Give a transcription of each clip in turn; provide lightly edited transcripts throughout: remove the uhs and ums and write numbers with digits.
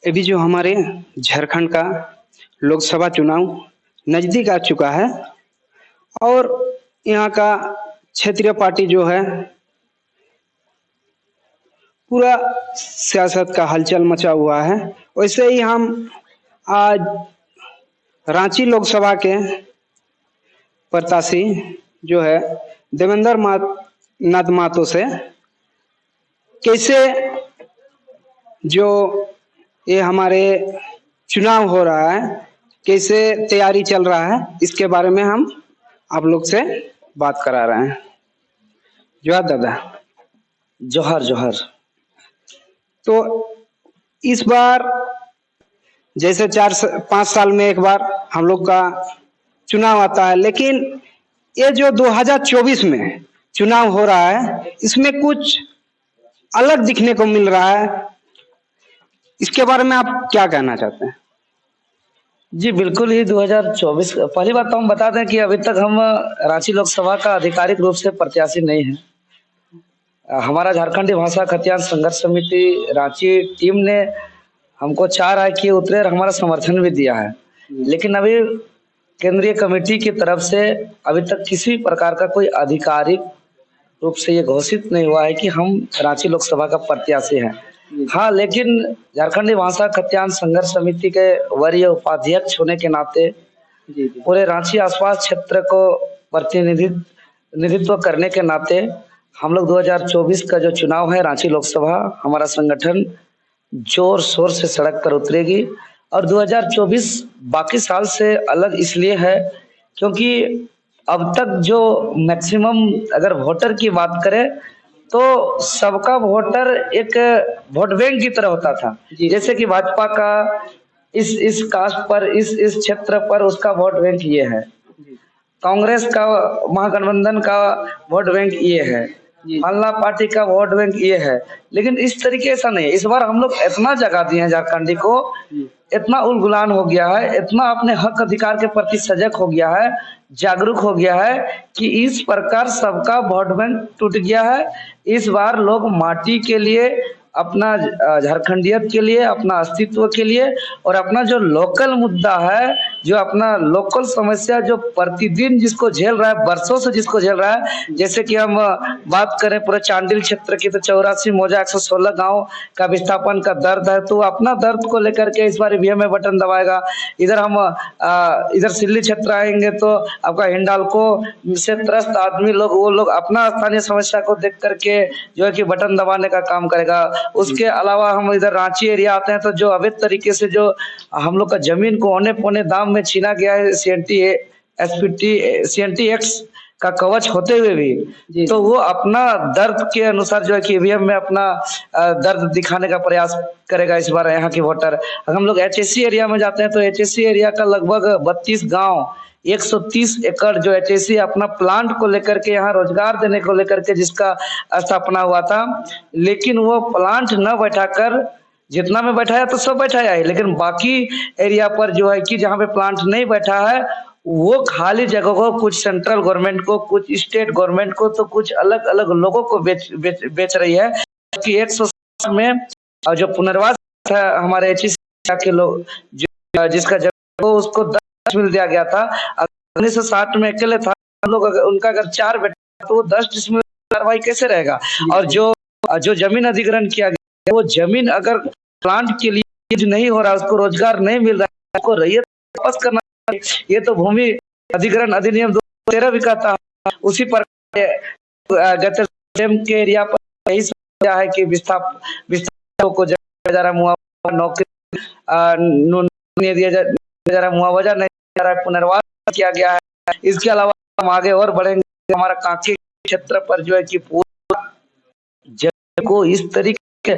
अभी जो हमारे झारखंड का लोकसभा चुनाव नजदीक आ चुका है और यहाँ का क्षेत्रीय पार्टी जो है पूरा सियासत का हलचल मचा हुआ है। वैसे ही हम आज रांची लोकसभा के प्रत्याशी जो है देवेंद्र नाथ महतो से कैसे जो ये हमारे चुनाव हो रहा है, कैसे तैयारी चल रहा है, इसके बारे में हम आप लोग से बात करा रहे हैं। जोहार दादा। जोहार जोहार। तो इस बार जैसे 4-5 साल में एक बार हम लोग का चुनाव आता है, लेकिन ये जो 2024 में चुनाव हो रहा है इसमें कुछ अलग दिखने को मिल रहा है। इसके बारे में आप क्या कहना चाहते हैं? जी बिल्कुल ही 2024 पहली बात तो हम बता दें कि अभी तक हम रांची लोकसभा का आधिकारिक रूप से प्रत्याशी नहीं है। हमारा झारखंडी भाषा खतियान संघर्ष समिति रांची टीम ने हमको 4 राय किए उतरे और हमारा समर्थन भी दिया है, लेकिन अभी केंद्रीय कमेटी की तरफ से अभी तक किसी प्रकार का कोई आधिकारिक रूप से ये घोषित नहीं हुआ है कि हम रांची लोकसभा का प्रत्याशी हैं। हाँ, लेकिन झारखंडी भाषा खतियान संघर्ष समिति के वरीय उपाध्यक्ष होने के नाते पूरे रांची आसपास क्षेत्र को प्रतिनिधित्व करने के नाते हम लोग 2024 का जो चुनाव है रांची लोकसभा, हमारा संगठन जोर शोर से सड़क पर उतरेगी। और 2024 बाकी साल से अलग इसलिए है क्योंकि अब तक जो मैक्सिमम अगर वोटर की बात करें तो सबका वोटर एक वोट बैंक की तरह होता था। जैसे कि भाजपा का इस कास्ट पर इस क्षेत्र पर उसका वोट बैंक ये है, कांग्रेस का महागठबंधन का वोट बैंक ये है, फलना पार्टी का वोट बैंक ये है। लेकिन इस तरीके ऐसा नहीं है। इस बार हम लोग इतना जगा दिए हैं झारखंडी को, इतना उलगुलान हो गया है, इतना अपने हक अधिकार के प्रति सजग हो गया है, जागरूक हो गया है कि इस प्रकार सबका वोट बैंक टूट गया है। इस बार लोग माटी के लिए, अपना झारखंडियत के लिए, अपना अस्तित्व के लिए और अपना जो लोकल मुद्दा है, जो अपना लोकल समस्या जो प्रतिदिन जिसको झेल रहा है, वर्षों से जिसको झेल रहा है, जैसे कि हम बात करें पूरे चांडिल क्षेत्र की तो 84 मौजा 116 गांव का विस्थापन का दर्द है, तो अपना दर्द को लेकर के इस बार ईवीएम में बटन दबाएगा। इधर हम इधर सिल्ली क्षेत्र आएंगे तो आपका हिंडाल्को से त्रस्त आदमी लोग, वो लोग अपना स्थानीय समस्या को देख करके जो है कि बटन दबाने का काम करेगा। उसके अलावा हम इधर रांची एरिया आते हैं तो जो अवैध तरीके से जो हम लोग का जमीन को औने पौने दाम में छीना गया है, सीएनटी एक्ट का कवच होते हुए भी, तो वो अपना दर्द के अनुसार जो है कि ईवीएम में अपना दर्द दिखाने का प्रयास करेगा इस बार यहाँ की वोटर। अगर हम लोग एचएससी एरिया में जाते हैं तो एचएससी एरिया का लगभग 32 गांव 130 एकड़ जो एचएससी अपना प्लांट को लेकर के यहाँ रोजगार देने को लेकर के जिसका स्थापना हुआ था, लेकिन वो प्लांट न बैठाकर जितना में बैठाया तो सब बैठाया है, लेकिन बाकी एरिया पर जो है कि जहाँ पे प्लांट नहीं बैठा है वो खाली जगह को कुछ सेंट्रल गवर्नमेंट को, कुछ स्टेट गवर्नमेंट को, तो कुछ अलग अलग लोगों को बेच रही है कि 160 में और जो पुनर्वास है हमारे एचएससी के लोग जिसका जगह उसको 10 मिल दिया गया था। 1960 में अकेले था लोग, उनका अगर 4 बेटा तो वो 10 डिसमिल कार्रवाई कैसे रहेगा। और जो जमीन अधिग्रहण किया गया, वो जमीन अगर प्लांट के लिए नहीं हो रहा, उसको रोजगार नहीं मिल रहा है, उसको रैयत वापस करना। ये तो भूमि अधिग्रहण अधिनियम 2013 भी कहता है। उसी पर के एरिया पर यही समस्या है कि विस्थापितों को जा रहा मुआवजा, नौकरी नहीं दिया जा रहा, मुआवजा नहीं जा रहा, पुनर्वास किया गया है। इसके अलावा हम आगे और बढ़ेंगे, हमारा कांके क्षेत्र पर जो है कि पूरा जगह को इस तरीके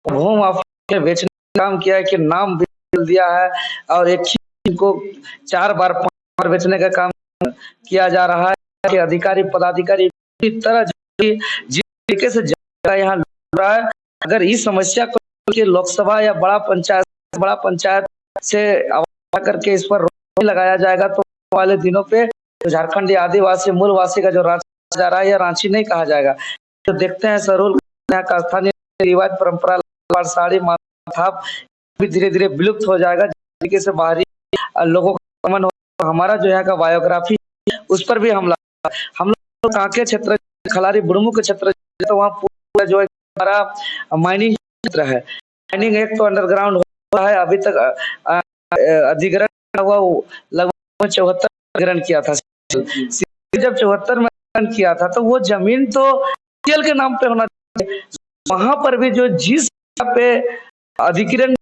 भूमि माफिया बेचने का काम किया है कि नाम भी दिया है और एक को 4 बार 5 बार बेचने का काम किया जा रहा है कि अधिकारी पदाधिकारी इस तरह जिस तरीके से यहाँ लड़ रहा है। अगर इस समस्या को कि लोकसभा या बड़ा पंचायत से आवाज करके इस पर रोक लगाया जाएगा तो वाले दिनों पे तो झारखंडी आदिवासी मूलवासी का जो रांची जा रहा है या रांची नहीं कहा जाएगा। तो देखते हैं सरूल का स्थानीय रिवाज परंपरा साड़ी माथा भी धीरे धीरे विलुप्त हो जाएगा। जिस तरीके से बाहरी लोगों का आगमन हो, हमारा जो यहाँ का बायोग्राफी उस पर भी हम लोग कांके क्षेत्र, खलारी बुढ़मू के क्षेत्र, तो वहाँ पूरा जो हमारा माइनिंग क्षेत्र है। माइनिंग एक तो अंडरग्राउंड हुआ है, अभी तक अधिग्रहण हुआ लगभग 74 अधिग्रहण किया था। जब 74 में अधिग्रहण किया था तो वो जमीन तो सीएल के नाम पे होना चाहिए। वहां पर भी जो जिस पे अधिकरण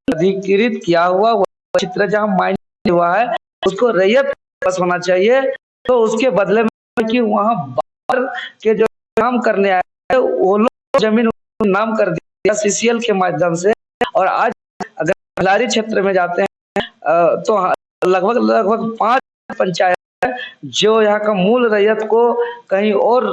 अधिकृत किया हुआ वो क्षेत्र जहाँ माइनिंग हुआ है उसको रैयत पास होना चाहिए। तो उसके बदले में कि वहाँ बाहर के जो काम करने आए वो लोग जमीन नाम कर दिया सीसीएल के माध्यम से। और आज अगर खलारी क्षेत्र में जाते हैं तो लगभग 5 पंचायत है जो यहाँ का मूल रैयत को कहीं और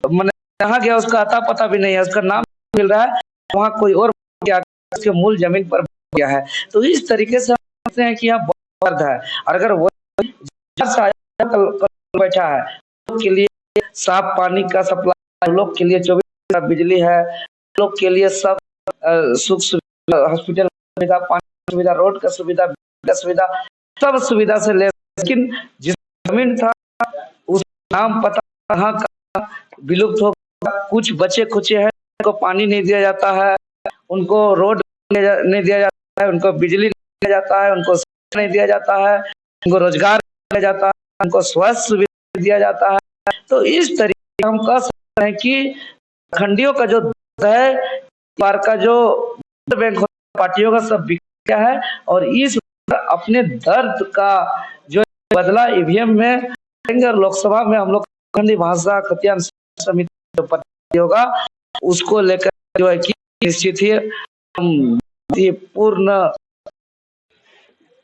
कहाँ गया उसका अता पता भी नहीं है, उसका नाम मिल रहा है, वहाँ कोई और उसके मूल जमीन पर गया है। तो इस तरीके से हम कहते हैं कि यहाँ बहुत है। और अगर वो बैठा है लोग के लिए साफ पानी का सप्लाई, लोग के लिए 24 घंटा बिजली है, लोग के लिए सब सुख सुविधा, हॉस्पिटल सुविधा, पानी सुविधा, रोड का सुविधा, सुविधा, सब सुविधा से ले। लेकिन जिस जमीन था उस नाम पता कहाँ का विलुप्त हो। कुछ बचे खुचे हैं, उनको पानी नहीं दिया जाता है, उनको रोड नहीं दिया जाता है, उनको बिजली नहीं दिया जाता है, उनको नहीं दिया जाता है, उनको रोजगार दिया जाता है, उनको स्वास्थ्य सुविधा दिया जाता है। तो इस तरीके हम कह सकते हैं कि खंडियों का जो है, पार का जो बैंक पार्टियों का सब बिक गया है। और इस अपने दर्द का जो बदला ईवीएम में और लोकसभा में हम लोग खंडी भाषा खतियान समिति जो होगा उसको लेकर जो है कि निश्चित ही हम ये पूर्ण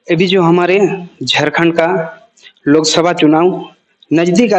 अभी जो हमारे झारखंड का लोकसभा चुनाव नजदीक